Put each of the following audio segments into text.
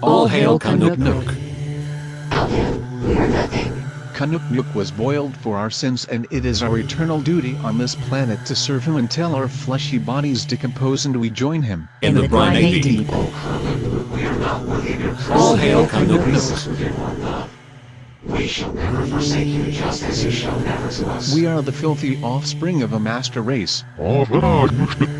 All hail Ka Nuk Nuk. Ka Nuk Nuk was boiled for our sins, and it is our eternal duty on this planet to serve him until our fleshy bodies decompose and we join him In the briny deep. All hail Ka Nuk Nuk. We shall never forsake you, just as you shall never to us. We are the filthy offspring of a master race. All hail Ka Nuk Nuk.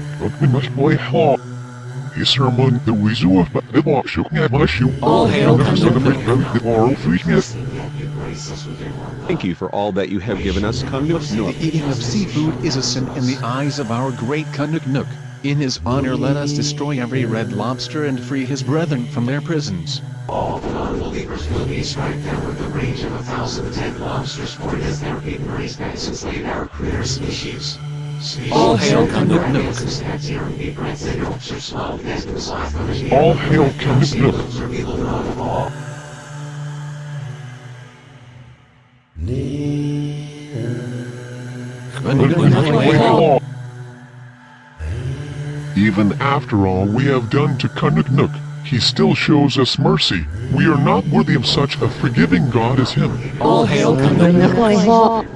Thank you for all that you have given us, Ka Nuk Nuk. The eating of seafood is a sin in the eyes of our great Ka Nuk Nuk. In his honor let us destroy every red lobster and free his brethren from their prisons. All the non-believers will be strike them with a range of 1,010 lobsters, for it is their ignorance that has enslaved our critter species. All hail Ka Nuk Nuk. All hail Ka Nuk Nuk. Even after all we have done to Ka Nuk Nuk, he still shows us mercy. We are not worthy of such a forgiving God as him. All hail Ka Nuk Nuk.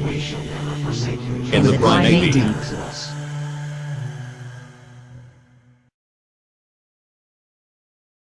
We shall never forsake you. In the briny deep.